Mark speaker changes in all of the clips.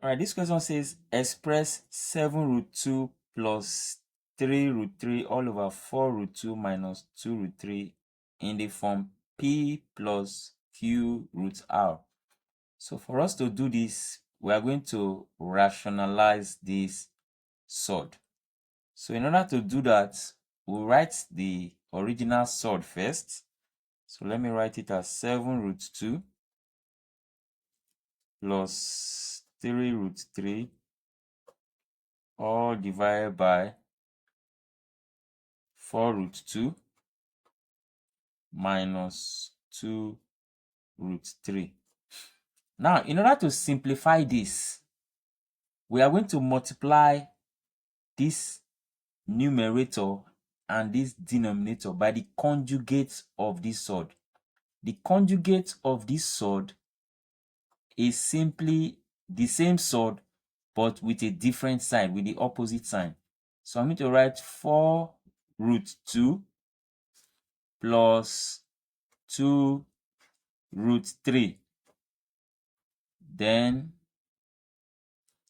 Speaker 1: All right, this question says express 7 root 2 plus 3 root 3 all over 4 root 2 minus 2 root 3 in the form P plus Q root R. So for us to do this, we are going to rationalize this surd. So in order to do that, we'll write the original surd first. So let me write it as 7 root 2 plus 3 root 3 all divided by 4 root 2 minus 2 root 3. Now, in order to simplify this, we are going to multiply this numerator and this denominator by the conjugate of this surd. The conjugate of this surd is simply the same surd but with a different sign, with the opposite sign. So I'm going to write 4 root 2 plus 2 root 3. Then,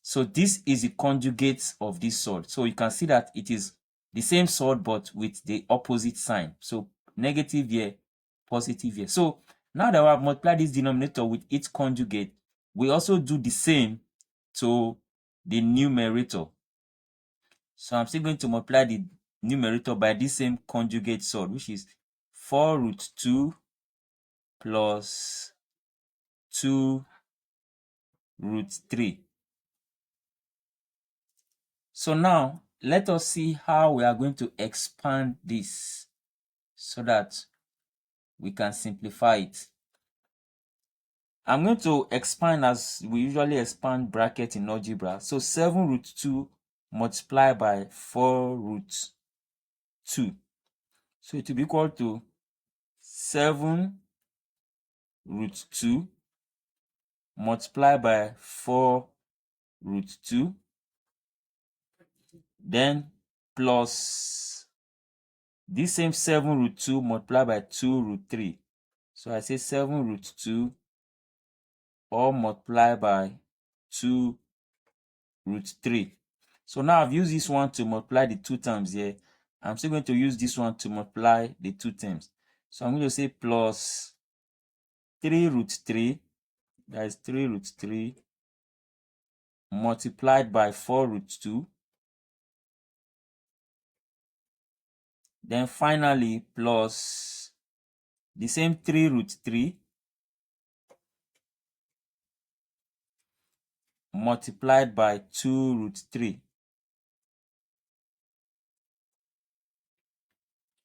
Speaker 1: so this is the conjugate of this surd. So you can see that it is the same surd but with the opposite sign. So negative here, positive here. So now that we have multiplied this denominator with its conjugate, we also do the same to the numerator. So I'm still going to multiply the numerator by this same conjugate surd, which is 4 root 2 plus 2 root 3. So now let us see how we are going to expand this so that we can simplify it. I'm going to expand as we usually expand bracket in algebra. So 7 root 2 multiplied by 4 root 2. So it will be equal to 7 root 2 multiplied by 4 root 2. Then plus this same 7 root 2 multiplied by 2 root 3. So I say 7 root 2 all multiplied by 2 root 3. So now I've used this one to multiply the two terms here. I'm still going to use this one to multiply the two terms. So I'm going to say plus 3 root 3, that is 3 root 3 multiplied by 4 root 2. Then finally plus the same 3 root 3 multiplied by 2 root 3.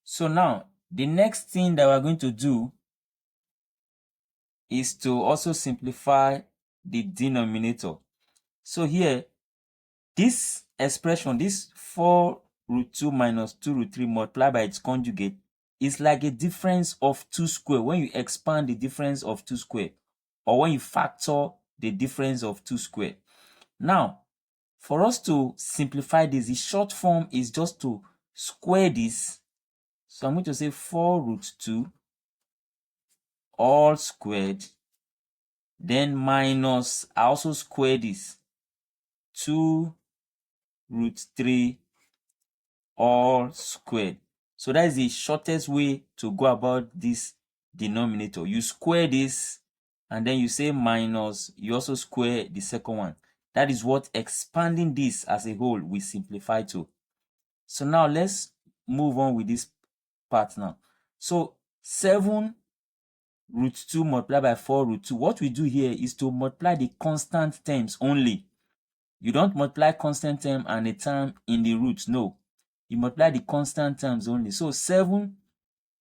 Speaker 1: So now the next thing that we're going to do is to also simplify the denominator. So here, this expression, this 4 root 2 minus 2 root 3 multiplied by its conjugate is like a difference of 2 square when you expand the difference of 2 square or when you factor the difference of 2 square. Now, for us to simplify this, the short form is just to square this. So I'm going to say 4 root 2 all squared, then minus, I also square this, 2 root 3 all squared. So that is the shortest way to go about this denominator. You square this and then you say minus, you also square the second one. That is what expanding this as a whole will simplify to. So now let's move on with this part now. So 7 root 2 multiplied by 4 root 2. What we do here is to multiply the constant terms only. You don't multiply constant term and a term in the root. No. You multiply the constant terms only. So 7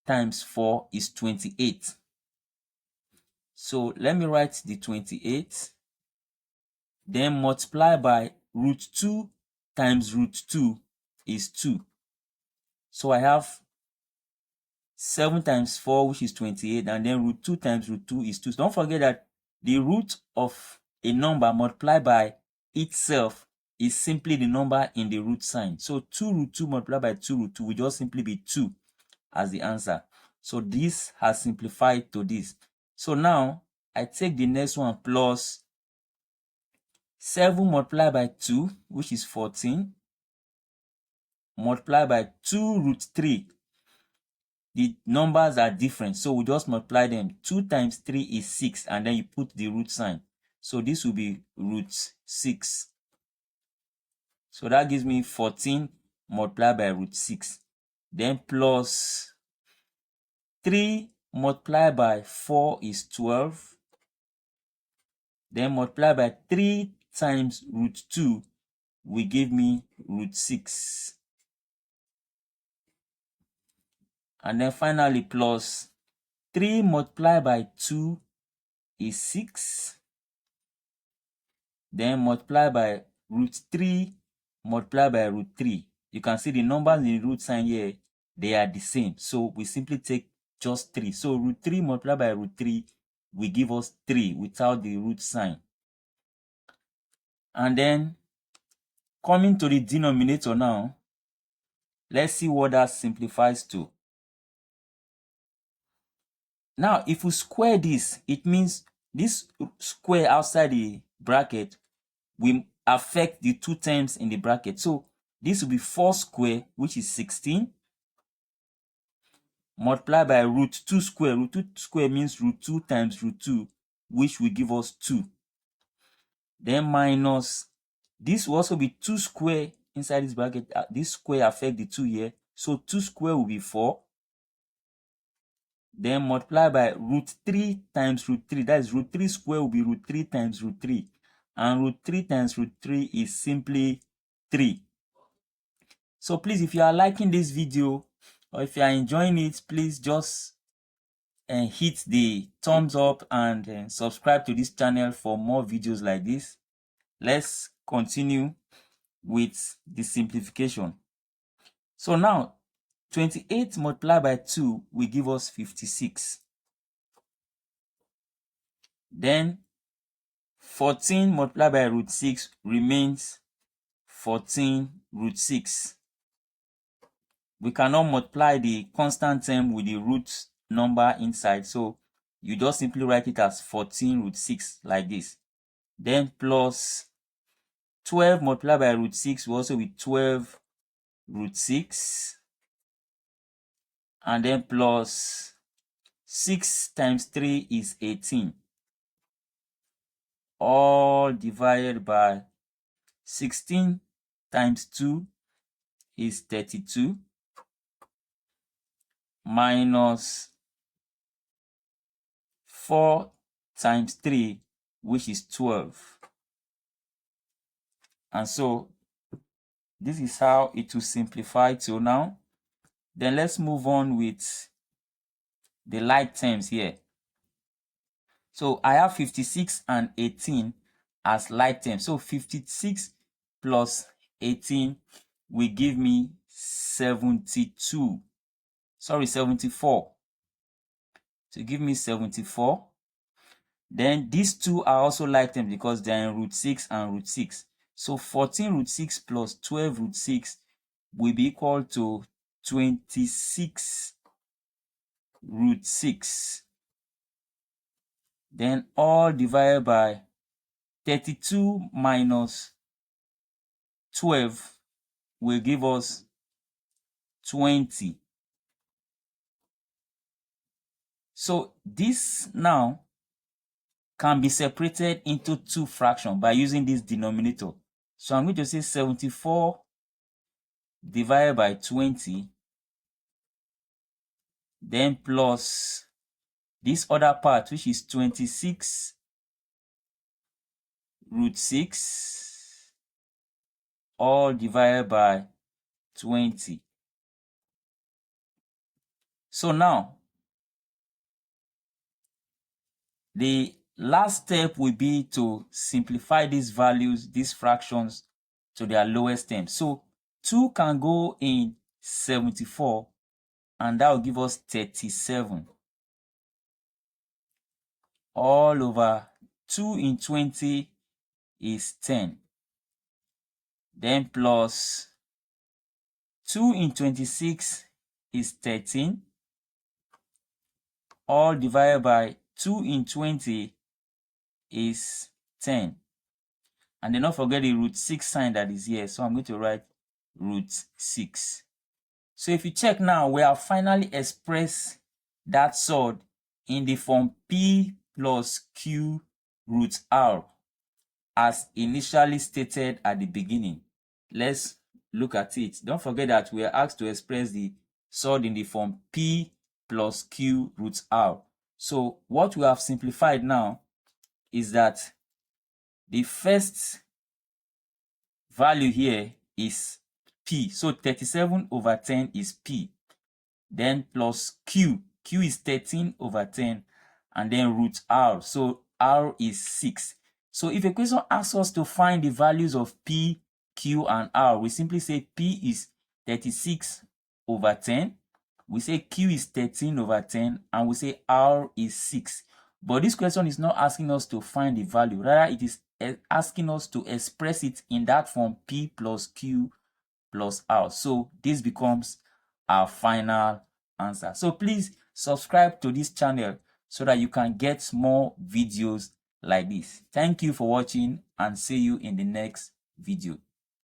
Speaker 1: times 4 is 28. So let me write the 28. Then multiply by root 2 times root 2 is 2. So I have 7 times 4, which is 28, and then root 2 times root 2 is 2. So don't forget that the root of a number multiplied by itself is simply the number in the root sign. So 2 root 2 multiplied by 2 root 2 will just simply be 2 as the answer. So this has simplified to this. So now I take the next one plus 7 multiplied by 2, which is 14, multiplied by 2 root 3. The numbers are different, so we just multiply them. 2 times 3 is 6, and then you put the root sign. So this will be root 6. So that gives me 14 multiplied by root 6. Then plus 3 multiplied by 4 is 12. Then multiply by 3 times root 2 will give me root 6. And then finally plus 3 multiplied by 2 is 6. Then multiply by root 3 multiplied by root 3. You can see the numbers in the root sign here, they are the same. So we simply take just 3. So root 3 multiplied by root 3 will give us 3 without the root sign. And then coming to the denominator now, let's see what that simplifies to. Now, if we square this, it means this square outside the bracket will affect the 2 terms in the bracket. So this will be 4 square, which is 16, multiplied by root 2 square. Root 2 square means root 2 times root 2, which will give us 2. Then minus, this will also be 2 square inside this bracket. This square affect the 2 here. So 2 square will be 4. Then multiply by root 3 times root 3. That is root 3 square will be root 3 times root 3. And root 3 times root 3 is simply 3. So please, if you are liking this video or if you are enjoying it, please just hit the thumbs up and subscribe to this channel for more videos like this. Let's continue with the simplification. So now 28 multiplied by 2 will give us 56. Then 14 multiplied by root 6 remains 14 root 6. We cannot multiply the constant term with the root number inside, so you just simply write it as 14 root 6 like this. Then plus 12 multiplied by root 6 will also be 12 root 6. And then plus 6 times 3 is 18. All divided by 16 times 2 is 32. Minus 4 times 3, which is 12. And so this is how it will simplify till now. Then let's move on with the like terms here. So I have 56 and 18 as like terms. So 56 plus 18 will give me 74. To give me 74. Then these two are also like terms because they are in root 6 and root 6. So 14 root 6 plus 12 root 6 will be equal to 26 root 6. Then all divided by 32 minus 12 will give us 20. So this now can be separated into 2 fractions by using this denominator. So I'm going to say 74 divided by 20, then plus this other part, which is 26 root 6, all divided by 20. So now, the last step will be to simplify these values, these fractions, to their lowest term. So 2 can go in 74, and that will give us 37. All over 2 in 20 is 10. Then plus 2 in 26 is 13. All divided by 2 in 20 is 10. And then don't forget the root 6 sign that is here. So I'm going to write root 6. So if you check now, we have finally expressed that surd in the form P plus Q root R as initially stated at the beginning. Let's look at it. Don't forget that we are asked to express the surd in the form P plus Q root R. So what we have simplified now is that the first value here is P. So 37 over 10 is P. Then plus Q. Q is 13 over 10. And then root R. So R is 6. So if a question asks us to find the values of P, Q, and R, we simply say P is 36 over 10. We say Q is 13 over 10. And we say R is 6. But this question is not asking us to find the value. Rather, it is asking us to express it in that form P plus Q plus R. So this becomes our final answer. So please subscribe to this channel so that you can get more videos like this. Thank you for watching and see you in the next video.